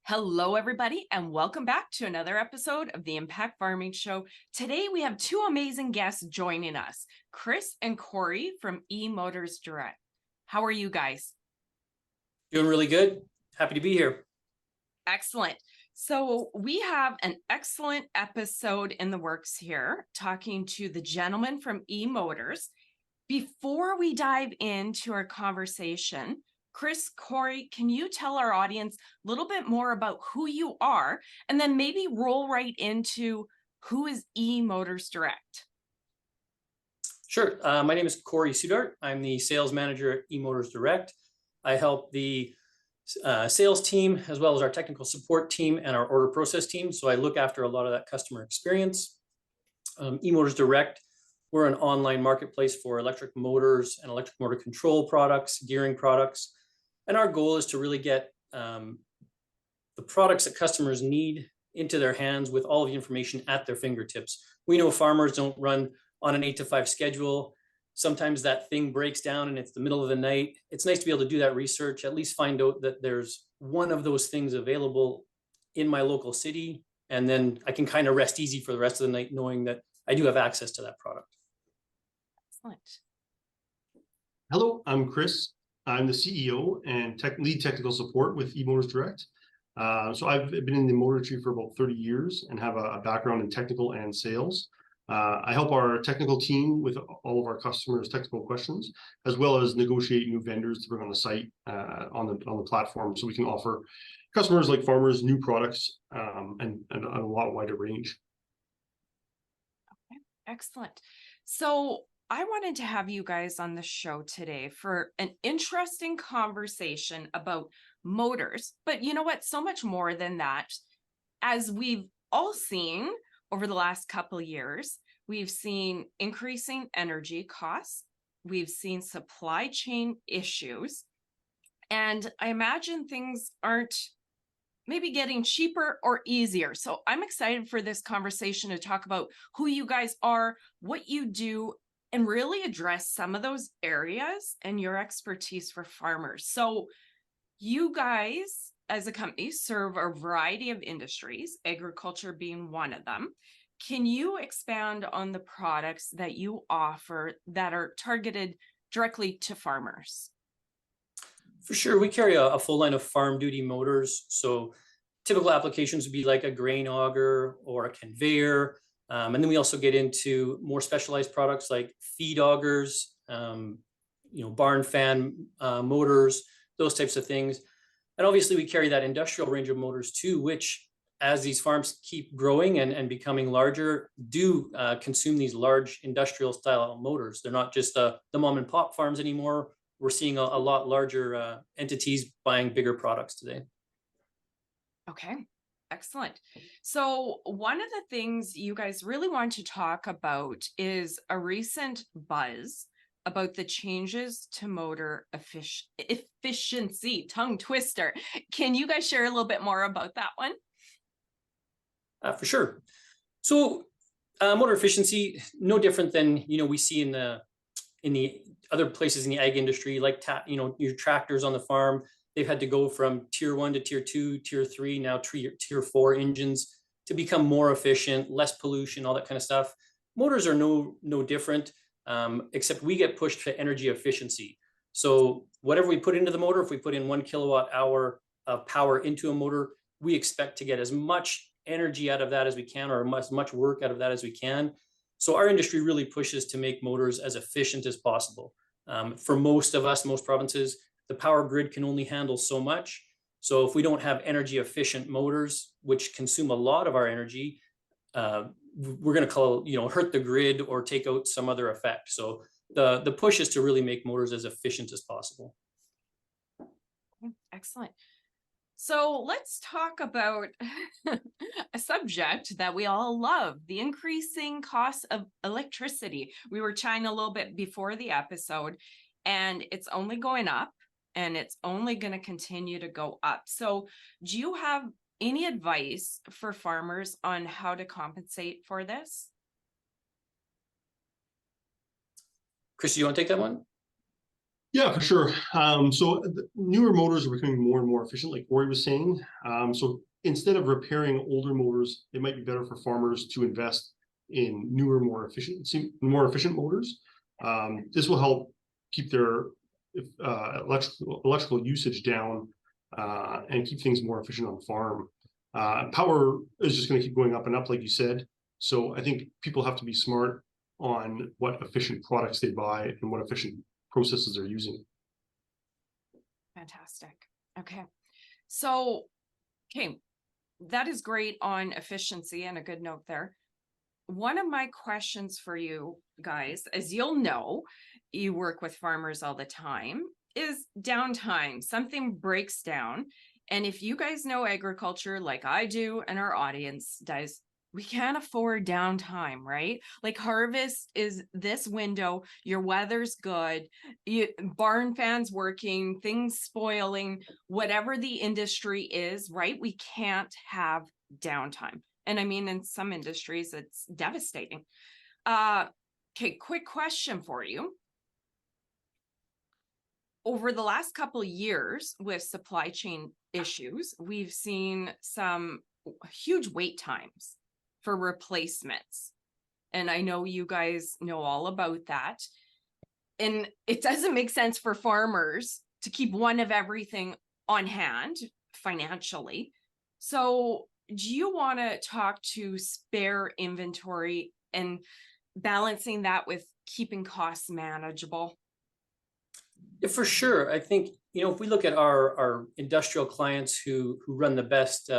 Hello, everybody, and welcome back to another episode of the Impact Farming Show. Today, we have two amazing guests joining us, Chris and Cory from eMotors Direct. How are you guys? Doing really good. Happy to be here. Excellent. So we have an excellent episode in the works here, talking to the gentleman from eMotors. Before we dive into our conversation, Chris, Cory, can you tell our audience a little bit more about who you are, and then maybe roll right into who is eMotors Direct? Sure. My name is Cory Sudart. I'm the sales manager at eMotors Direct. I help the sales team as well as our technical support team and our order process team. So I look after a lot of that customer experience. eMotors Direct, we're an online marketplace for electric motors and electric motor control products, gearing products. And our goal is to really get the products that customers need into their hands with all of the information at their fingertips. We know farmers don't run on an 8 to 5 schedule. Sometimes that thing breaks down and it's the middle of the night. It's nice to be able to do that research, at least find out that there's one of those things available in my local city. And then I can kind of rest easy for the rest of the night knowing that I do have access to that product. Excellent. Hello, I'm Chris. I'm the CEO and lead technical support with eMotors Direct. So I've been in the motor industry for about 30 years and have a background in technical and sales. I help our technical team with all of our customers' technical questions, as well as negotiate new vendors to bring on the site on the platform, so we can offer customers like farmers new products and a lot wider range. Okay, excellent. So I wanted to have you guys on the show today for an interesting conversation about motors. But you know what? So much more than that. As we've all seen over the last couple of years, we've seen increasing energy costs. We've seen supply chain issues. And I imagine things aren't maybe getting cheaper or easier. So I'm excited for this conversation to talk about who you guys are, what you do, and really address some of those areas and your expertise for farmers. So you guys, as a company, serve a variety of industries, agriculture being one of them. Can you expand on the products that you offer that are targeted directly to farmers? For sure, we carry a full line of farm duty motors. So typical applications would be like a grain auger or a conveyor. And then we also get into more specialized products like feed augers, barn fan motors, those types of things. And obviously we carry that industrial range of motors too, which as these farms keep growing and becoming larger, do consume these large industrial style motors. They're not just the mom and pop farms anymore. We're seeing a lot larger entities buying bigger products today. Okay, excellent. So one of the things you guys really want to talk about is a recent buzz about the changes to motor efficiency, tongue twister. Can you guys share a little bit more about that one? For sure. So motor efficiency, no different than we see in the other places in the ag industry, like your tractors on the farm. They've had to go from tier 1 to tier 2, tier 3, now tier 4 engines to become more efficient, less pollution, all that kind of stuff. Motors are no different, except we get pushed to energy efficiency. So whatever we put into the motor, if we put in 1 kilowatt hour of power into a motor, we expect to get as much energy out of that as we can, or as much work out of that as we can. So our industry really pushes to make motors as efficient as possible. For most of us, most provinces, the power grid can only handle so much. So if we don't have energy efficient motors, which consume a lot of our energy, we're going to hurt the grid or take out some other effect. So the push is to really make motors as efficient as possible. Excellent. So let's talk about a subject that we all love, the increasing cost of electricity. We were chatting a little bit before the episode, and it's only going up, and it's only going to continue to go up. So do you have any advice for farmers on how to compensate for this? Chris, you want to take that one? Yeah, for sure. So newer motors are becoming more and more efficient, like Cory was saying. So instead of repairing older motors, it might be better for farmers to invest in newer, more efficient motors. This will help keep their electrical usage down and keep things more efficient on the farm. Power is just going to keep going up and up, like you said. So I think people have to be smart on what efficient products they buy and what efficient processes they're using. Fantastic. Okay. So, okay, that is great on efficiency and a good note there. One of my questions for you guys, as you'll know, you work with farmers all the time, is downtime. Something breaks down. And if you guys know agriculture like I do and our audience does, we can't afford downtime, right? Like harvest is this window, your weather's good, barn fans working, things spoiling, whatever the industry is, right? We can't have downtime. And I mean, in some industries, it's devastating. Okay, quick question for you. Over the last couple of years with supply chain issues, we've seen some huge wait times for replacements. And I know you guys know all about that. And it doesn't make sense for farmers to keep one of everything on hand financially. So do you want to talk to spare inventory and balancing that with keeping costs manageable? Yeah, for sure. I think, if we look at our industrial clients who run the best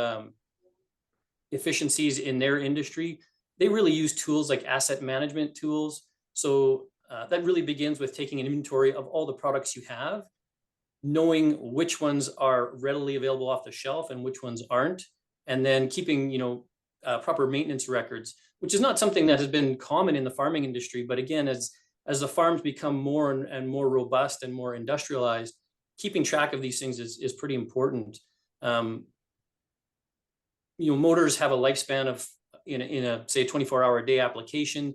efficiencies in their industry, they really use tools like asset management tools. So that really begins with taking an inventory of all the products you have, knowing which ones are readily available off the shelf and which ones aren't, and then keeping, proper maintenance records, which is not something that has been common in the farming industry. But again, as the farms become more and more robust and more industrialized, keeping track of these things is pretty important. Motors have a lifespan of in a say 24-hour a day application,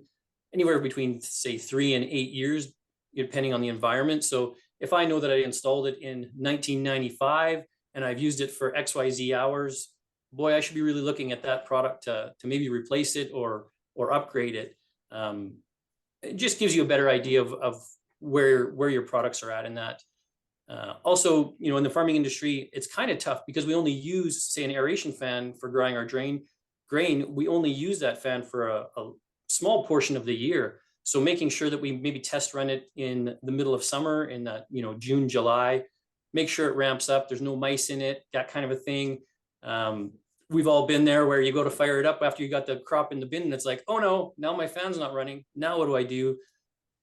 anywhere between say 3 and 8 years, depending on the environment. So if I know that I installed it in 1995 and I've used it for XYZ hours, boy, I should be really looking at that product to maybe replace it or upgrade it. It just gives you a better idea of where your products are at in that. Also, in the farming industry, it's kind of tough because we only use, say, an aeration fan for drying our grain. We only use that fan for a small portion of the year. So making sure that we maybe test run it in the middle of summer in that, June, July, make sure it ramps up. There's no mice in it, that kind of a thing. We've all been there where you go to fire it up after you got the crop in the bin and it's like, oh no, now my fan's not running. Now what do I do?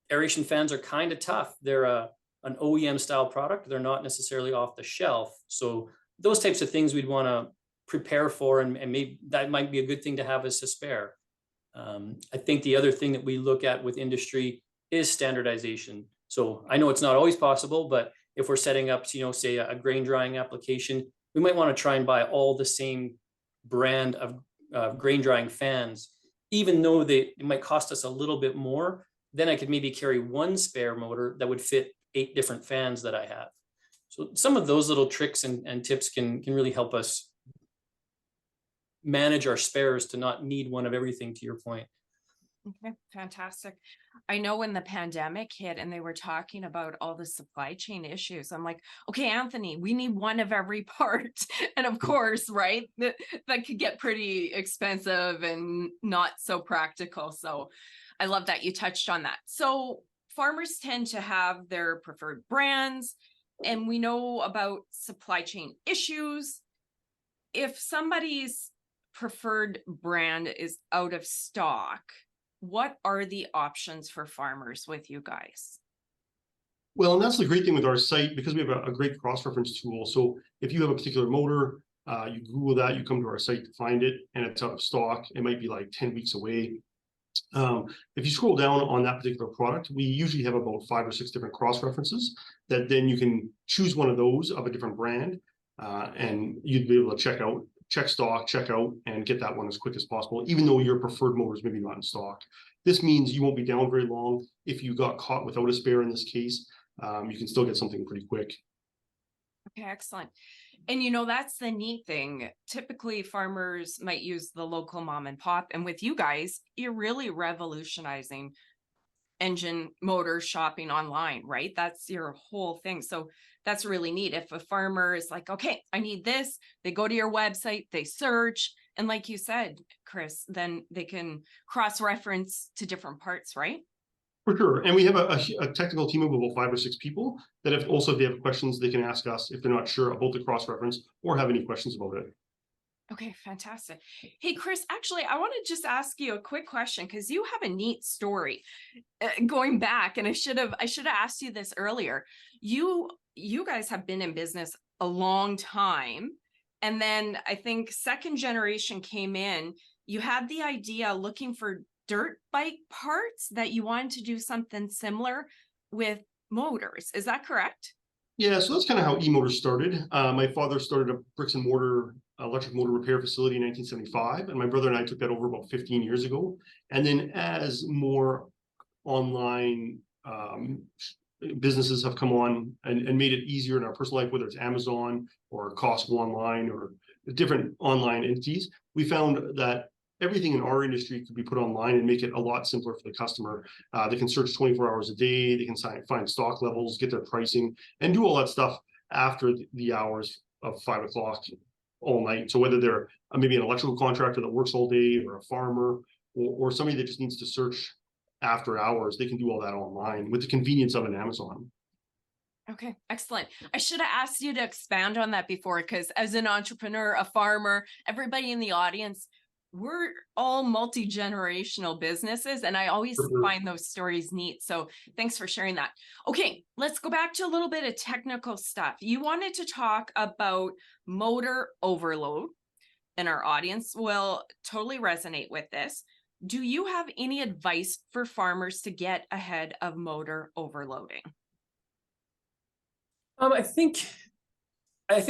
Aeration fans are kind of tough. They're an OEM style product. They're not necessarily off the shelf. So those types of things we'd want to prepare for, and maybe that might be a good thing to have as a spare. I think the other thing that we look at with industry is standardization. So I know it's not always possible, but if we're setting up, say a grain drying application, we might want to try and buy all the same brand of grain drying fans, even though it might cost us a little bit more. Then I could maybe carry one spare motor that would fit 8 different fans that I have. So some of those little tricks and tips can really help us manage our spares to not need one of everything, to your point. Okay, fantastic. I know when the pandemic hit and they were talking about all the supply chain issues, I'm like, okay, Anthony, we need one of every part. And of course, right, that could get pretty expensive and not so practical. So I love that you touched on that. So farmers tend to have their preferred brands, and we know about supply chain issues. If somebody's preferred brand is out of stock, what are the options for farmers with you guys? Well, and that's the great thing with our site, because we have a great cross-reference tool. So if you have a particular motor, you Google that, you come to our site to find it, and it's out of stock. It might be like 10 weeks away. If you scroll down on that particular product, we usually have about 5 or 6 different cross-references that then you can choose one of those of a different brand, and you'd be able to check stock, check out, and get that one as quick as possible, even though your preferred motor is maybe not in stock. This means you won't be down very long if you got caught without a spare in this case. you can still get something pretty quick. Okay, excellent. And that's the neat thing. Typically, farmers might use the local mom and pop. And with you guys, you're really revolutionizing engine motor shopping online, right? That's your whole thing. So that's really neat. If a farmer is like, okay, I need this, they go to your website, they search. And like you said, Chris, then they can cross-reference to different parts, right? For sure. And we have a technical team of about 5 or 6 people that if they have questions, they can ask us if they're not sure about the cross-reference or have any questions about it. Okay, fantastic. Hey, Chris, actually, I want to just ask you a quick question because you have a neat story going back, and I should have asked you this earlier. You guys have been in business a long time, and then I think second generation came in. You had the idea looking for dirt bike parts that you wanted to do something similar with motors. Is that correct? Yeah, so that's kind of how eMotors started. My father started a bricks and mortar electric motor repair facility in 1975, and my brother and I took that over about 15 years ago. And then as more online businesses have come on and made it easier in our personal life, whether it's Amazon or Costco online or different online entities, we found that everything in our industry could be put online and make it a lot simpler for the customer. They can search 24 hours a day, they can find stock levels, get their pricing, and do all that stuff after the hours of 5 o'clock all night. So whether they're maybe an electrical contractor that works all day, or a farmer, or somebody that just needs to search after hours, they can do all that online with the convenience of an Amazon. Okay, excellent. I should have asked you to expand on that before, because as an entrepreneur, a farmer, everybody in the audience, we're all multi-generational businesses, and I always find those stories neat. So thanks for sharing that. Okay, let's go back to a little bit of technical stuff. You wanted to talk about motor overload, and our audience will totally resonate with this. Do you have any advice for farmers to get ahead of motor overloading? I think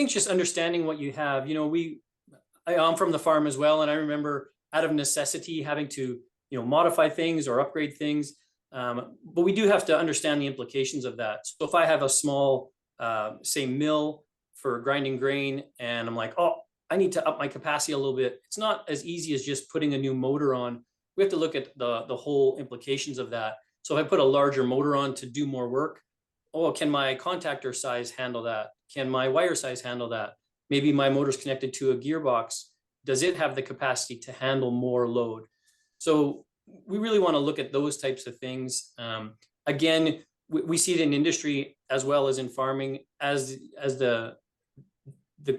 just understanding what you have. I'm from the farm as well, and I remember out of necessity having to modify things or upgrade things. But we do have to understand the implications of that. So if I have a small, say, mill for grinding grain, and I'm like, oh, I need to up my capacity a little bit, it's not as easy as just putting a new motor on. We have to look at the whole implications of that. So if I put a larger motor on to do more work, oh, can my contactor size handle that? Can my wire size handle that? Maybe my motor's connected to a gearbox. Does it have the capacity to handle more load? So we really want to look at those types of things. Again, we see it in industry as well as in farming. As the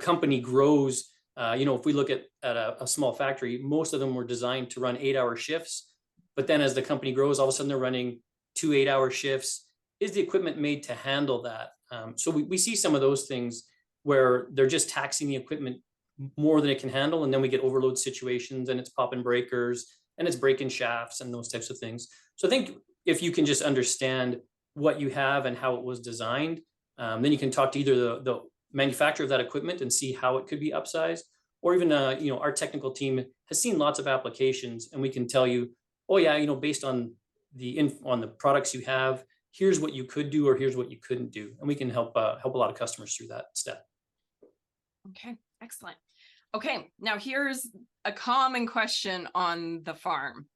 company grows, if we look at a small factory, most of them were designed to run 8-hour shifts. But then as the company grows, all of a sudden they're running 2 8-hour shifts. Is the equipment made to handle that? So we see some of those things where they're just taxing the equipment more than it can handle, and then we get overload situations, and it's popping breakers, and it's breaking shafts, and those types of things. So I think if you can just understand what you have and how it was designed, then you can talk to either the manufacturer of that equipment and see how it could be upsized, or even our technical team has seen lots of applications, and we can tell you, oh yeah, based on the products you have, here's what you could do, or here's what you couldn't do, and we can help a lot of customers through that step. Okay, excellent. Okay, now here's a common question on the farm.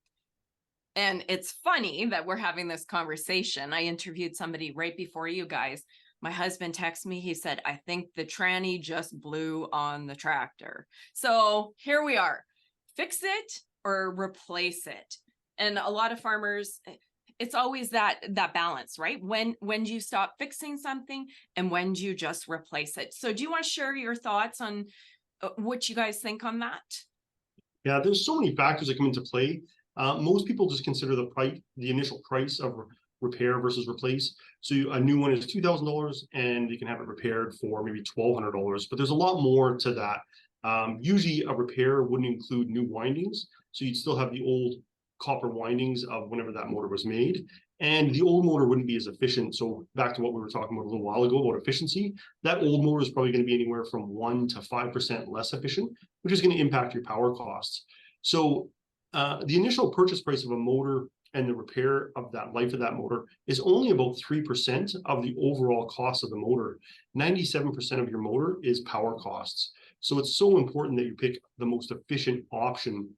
And it's funny that we're having this conversation. I interviewed somebody right before you guys. My husband texted me, he said, I think the tranny just blew on the tractor. So here we are, fix it or replace it. And a lot of farmers, it's always that balance, right? When do you stop fixing something and when do you just replace it? So do you want to share your thoughts on what you guys think on that? Yeah, there's so many factors that come into play. Most people just consider the initial price of repair versus replace. So a new one is $2,000 and you can have it repaired for maybe $1,200, but there's a lot more to that. Usually a repair wouldn't include new windings. So you'd still have the old copper windings of whenever that motor was made, and the old motor wouldn't be as efficient. So back to what we were talking about a little while ago about efficiency, that old motor is probably going to be anywhere from 1 to 5% less efficient, which is going to impact your power costs. So the initial purchase price of a motor and the repair of that life of that motor is only about 3% of the overall cost of the motor. 97% of your motor is power costs. So it's so important that you pick the most efficient option,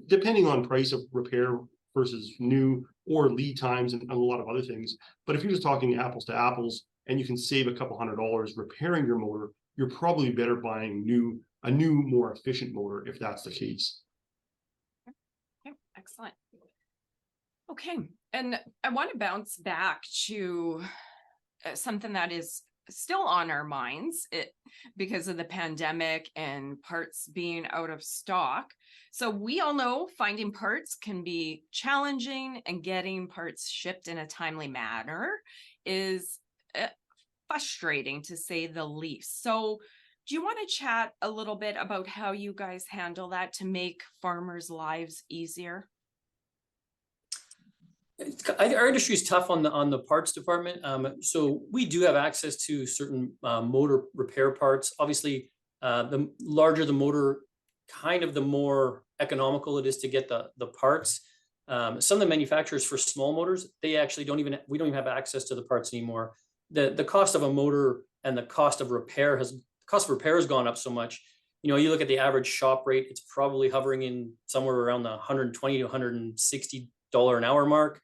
depending on price of repair versus new, or lead times, and a lot of other things. But if you're just talking apples to apples and you can save a couple $100 repairing your motor, you're probably better buying a new, more efficient motor if that's the case. Okay, excellent. Okay, and I want to bounce back to something that is still on our minds because of the pandemic and parts being out of stock. So we all know finding parts can be challenging, and getting parts shipped in a timely manner is frustrating, to say the least. So do you want to chat a little bit about how you guys handle that to make farmers' lives easier? Our industry is tough on the parts department. So we do have access to certain motor repair parts. Obviously, the larger the motor, kind of the more economical it is to get the parts. Some of the manufacturers for small motors, we don't even have access to the parts anymore. The cost of a motor and the cost of repair has gone up so much. You look at the average shop rate, it's probably hovering in somewhere around the $120 to $160 an hour mark.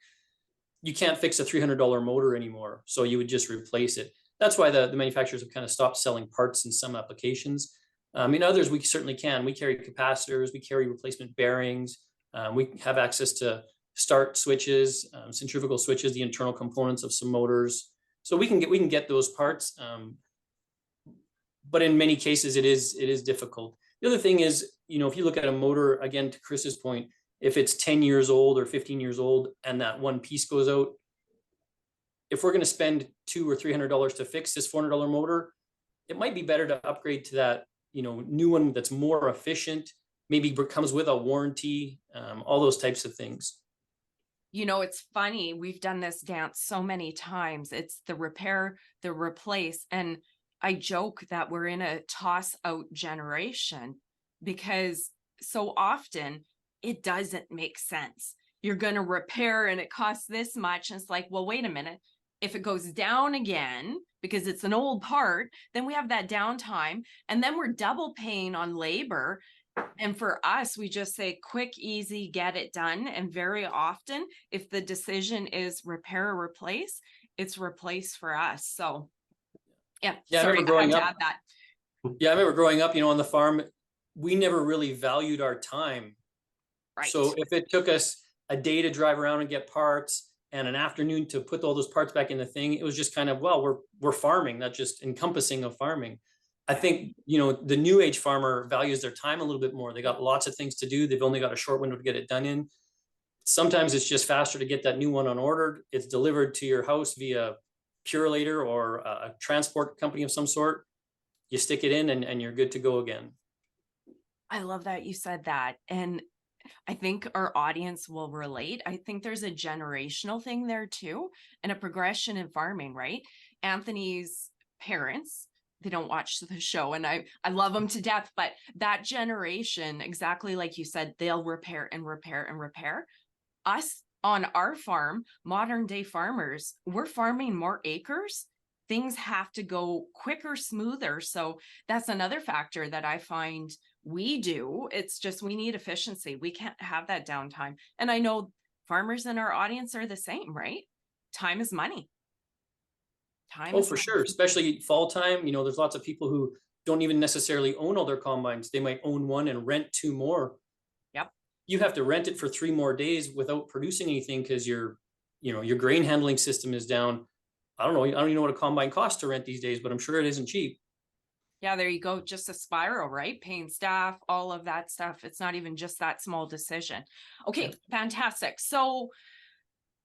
You can't fix a $300 motor anymore, so you would just replace it. That's why the manufacturers have kind of stopped selling parts in some applications. In others, we certainly can. We carry capacitors, we carry replacement bearings, we have access to start switches, centrifugal switches, the internal components of some motors. So we can get those parts, but in many cases it is difficult. The other thing is, if you look at a motor, again, to Chris's point, if it's 10 years old or 15 years old and that one piece goes out, if we're going to spend $200 or $300 to fix this $400 motor, it might be better to upgrade to that, new one that's more efficient, maybe comes with a warranty, all those types of things. It's funny, we've done this dance so many times. It's the repair, the replace, and I joke that we're in a toss out generation because so often it doesn't make sense. You're going to repair and it costs this much. And it's like, well, wait a minute. If it goes down again, because it's an old part, then we have that downtime, and then we're double paying on labor. And for us, we just say quick, easy, get it done. And very often, if the decision is repair or replace, it's replace for us. So yeah, sorry, I had to add that. Yeah, I remember growing up, on the farm, we never really valued our time. Right. So if it took us a day to drive around and get parts and an afternoon to put all those parts back in the thing, it was just kind of, well, we're farming, that's just encompassing of farming. I think, the new age farmer values their time a little bit more. They got lots of things to do. They've only got a short window to get it done in. Sometimes it's just faster to get that new one unordered. It's delivered to your house via Purelator or a transport company of some sort. You stick it in and you're good to go again. I love that you said that. And I think our audience will relate. I think there's a generational thing there too, and a progression in farming, right? Anthony's parents, they don't watch the show, and I love them to death, but that generation, exactly like you said, they'll repair and repair and repair. Us on our farm, modern day farmers, we're farming more acres. Things have to go quicker, smoother. So that's another factor that I find we do. It's just, we need efficiency. We can't have that downtime. And I know farmers in our audience are the same, right? Time is money. Oh, for sure. Especially fall time. There's lots of people who don't even necessarily own all their combines. They might own one and rent two more. Yep. You have to rent it for 3 more days without producing anything because your grain handling system is down. I don't even know what a combine costs to rent these days, but I'm sure it isn't cheap. Yeah, there you go. Just a spiral, right? Paying staff, all of that stuff. It's not even just that small decision. Okay, fantastic. So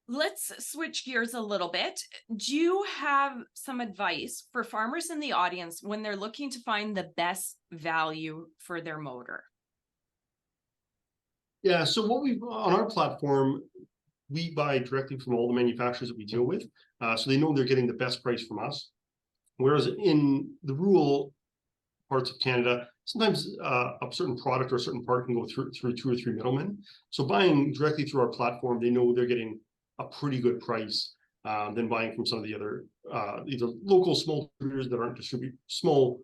let's switch gears a little bit. Do you have some advice for farmers in the audience when they're looking to find the best value for their motor? Yeah, so on our platform, we buy directly from all the manufacturers that we deal with. So they know they're getting the best price from us. Whereas in the rural parts of Canada, sometimes a certain product or a certain part can go through 2 or 3 middlemen. So buying directly through our platform, they know they're getting a pretty good price than buying from some of the other either local small distributors that aren't small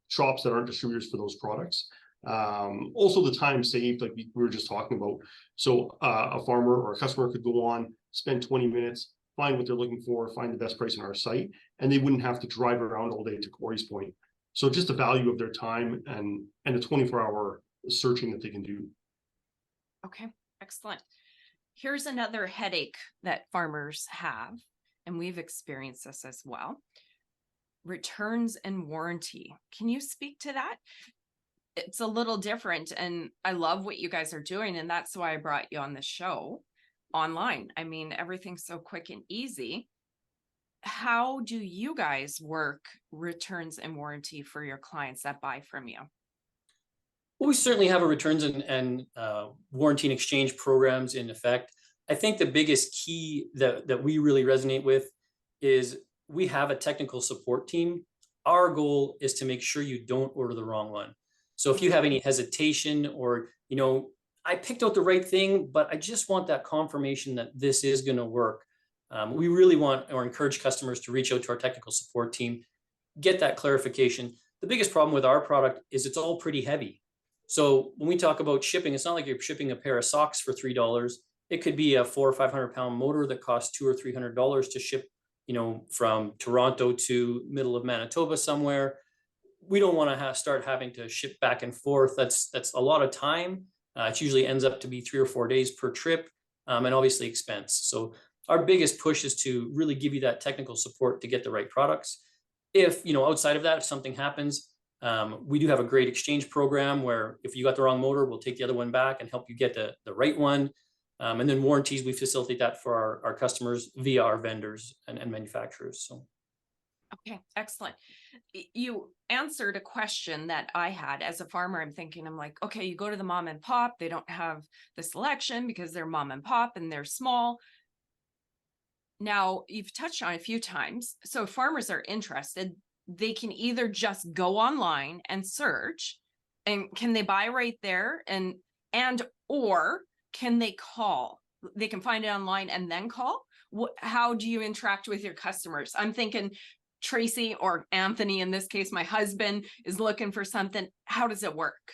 shops that aren't distributors for those products. Also the time saved, like we were just talking about. So a farmer or a customer could go on, spend 20 minutes, find what they're looking for, find the best price on our site, and they wouldn't have to drive around all day, to Cory's point. So just the value of their time and the 24-hour searching that they can do. Okay, excellent. Here's another headache that farmers have, and we've experienced this as well. Returns and warranty. Can you speak to that? It's a little different, and I love what you guys are doing, and that's why I brought you on the show online. I mean, everything's so quick and easy. How do you guys work returns and warranty for your clients that buy from you? Well, we certainly have a returns and warranty and exchange programs in effect. I think the biggest key that we really resonate with is we have a technical support team. Our goal is to make sure you don't order the wrong one. So if you have any hesitation or, I picked out the right thing, but I just want that confirmation that this is going to work. We really want or encourage customers to reach out to our technical support team, get that clarification. The biggest problem with our product is it's all pretty heavy. So when we talk about shipping, it's not like you're shipping a pair of socks for $3. It could be a 400 or 500 pound motor that costs $200 or $300 to ship, from Toronto to middle of Manitoba somewhere. We don't want to start having to ship back and forth. That's a lot of time. It usually ends up to be 3 or 4 days per trip, and obviously expense. So our biggest push is to really give you that technical support to get the right products. If, outside of that, if something happens, we do have a great exchange program where if you got the wrong motor, we'll take the other one back and help you get the right one. And then warranties, we facilitate that for our customers via our vendors and manufacturers. So. Okay, excellent. You answered a question that I had as a farmer. I'm like, okay, you go to the mom and pop, they don't have the selection because they're mom and pop and they're small. Now, you've touched on it a few times. So if farmers are interested, they can either just go online and search, and can they buy right there and or can they call? They can find it online and then call. How do you interact with your customers? I'm thinking Tracy or Anthony, in this case, my husband, is looking for something. How does it work?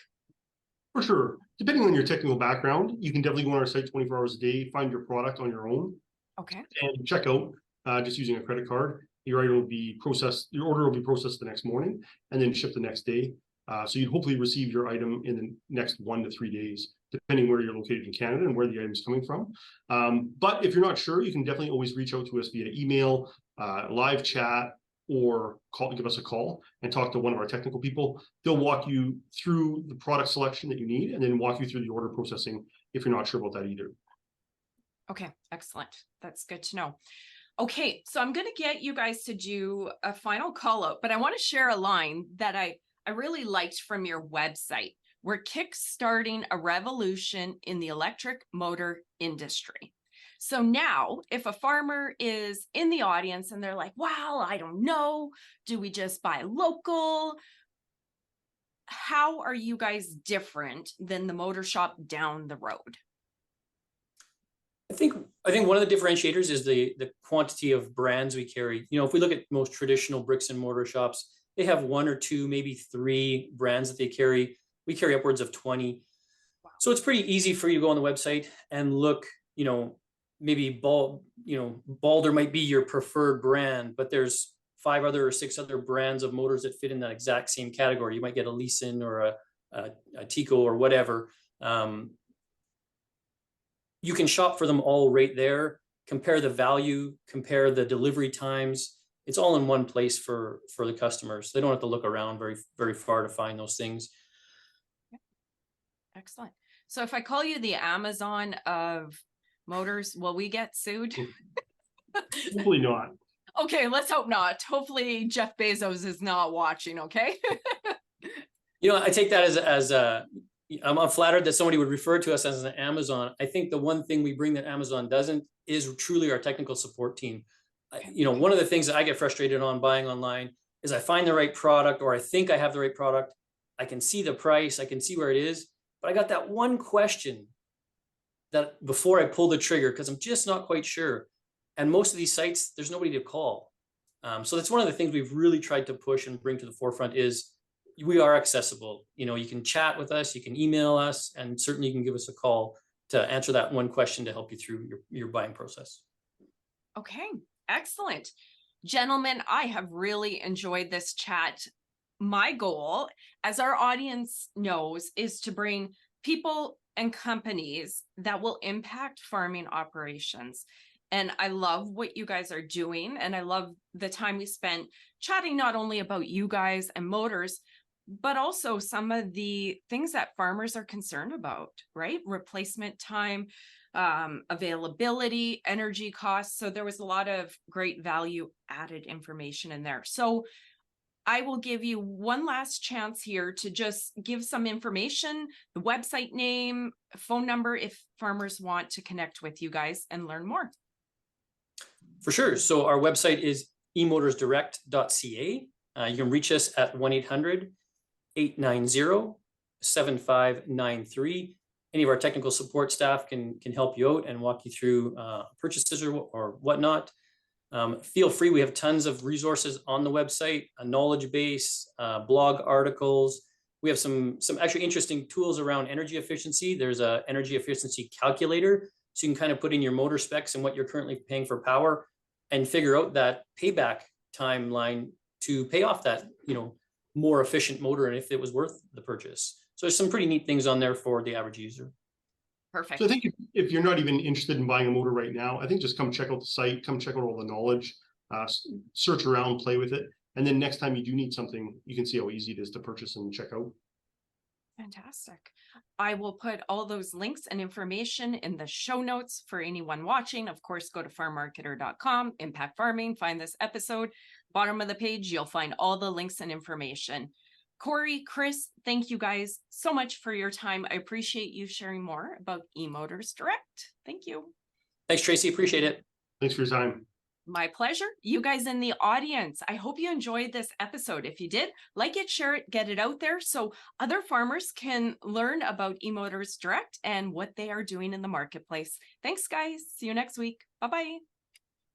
For sure. Depending on your technical background, you can definitely go on our site 24 hours a day, find your product on your own. Okay. And check out just using a credit card. Your item will be processed, your order will be processed the next morning and then shipped the next day. So you'd hopefully receive your item in the next 1 to 3 days, depending where you're located in Canada and where the item is coming from. But if you're not sure, you can definitely always reach out to us via email, live chat, or give us a call and talk to one of our technical people. They'll walk you through the product selection that you need and then walk you through the order processing if you're not sure about that either. Okay, excellent. That's good to know. Okay, so I'm going to get you guys to do a final call out, but I want to share a line that I really liked from your website. We're kickstarting a revolution in the electric motor industry. So now, if a farmer is in the audience and they're like, wow, I don't know, do we just buy local? How are you guys different than the motor shop down the road? I think one of the differentiators is the quantity of brands we carry. If we look at most traditional bricks and mortar shops, they have 1 or 2, maybe 3 brands that they carry. We carry upwards of 20. Wow. So it's pretty easy for you to go on the website and look, maybe Balder might be your preferred brand, but there's 5 other or 6 other brands of motors that fit in that exact same category. You might get a Leeson or a Tico or whatever. You can shop for them all right there, compare the value, compare the delivery times. It's all in one place for the customers. They don't have to look around very, very far to find those things. Excellent. So if I call you the Amazon of motors, will we get sued? Hopefully not. Okay, let's hope not. Hopefully Jeff Bezos is not watching, okay? I take that as I'm flattered that somebody would refer to us as an Amazon. I think the one thing we bring that Amazon doesn't is truly our technical support team. One of the things that I get frustrated on buying online is I find the right product or I think I have the right product I can see the price, I can see where it is, but I got that one question that before I pull the trigger, because I'm just not quite sure. And most of these sites, there's nobody to call. So that's one of the things we've really tried to push and bring to the forefront is we are accessible. You know, you can chat with us, you can email us, and certainly you can give us a call to answer that one question to help you through your buying process. Okay, excellent. Gentlemen, I have really enjoyed this chat. My goal, as our audience knows, is to bring people and companies that will impact farming operations. And I love what you guys are doing. And I love the time we spent chatting not only about you guys and motors, but also some of the things that farmers are concerned about, right? Replacement time, availability, energy costs. So there was a lot of great value added information in there. So I will give you one last chance here to just give some information, the website name, phone number, if farmers want to connect with you guys and learn more. For sure. So our website is eMotorsDirect.ca. You can reach us at 1-800-890-7593. Any of our technical support staff can help you out and walk you through purchases or whatnot. Feel free. We have tons of resources on the website, a knowledge base, blog articles. We have some actually interesting tools around energy efficiency. There's a energy efficiency calculator. So you can kind of put in your motor specs and what you're currently paying for power and figure out that payback timeline to pay off that, more efficient motor and if it was worth the purchase. So there's some pretty neat things on there for the average user. Perfect. So I think if you're not even interested in buying a motor right now, I think just come check out the site, come check out all the knowledge, search around, play with it. And then next time you do need something, you can see how easy it is to purchase and check out. Fantastic. I will put all those links and information in the show notes for anyone watching. Of course, go to farmmarketer.com, Impact Farming, find this episode. Bottom of the page, you'll find all the links and information. Cory, Chris, thank you guys so much for your time. I appreciate you sharing more about eMotors Direct. Thank you. Thanks, Tracy. Appreciate it. Thanks for your time. My pleasure. You guys in the audience, I hope you enjoyed this episode. If you did, like it, share it, get it out there so other farmers can learn about eMotors Direct and what they are doing in the marketplace. Thanks, guys. See you next week. Bye-bye.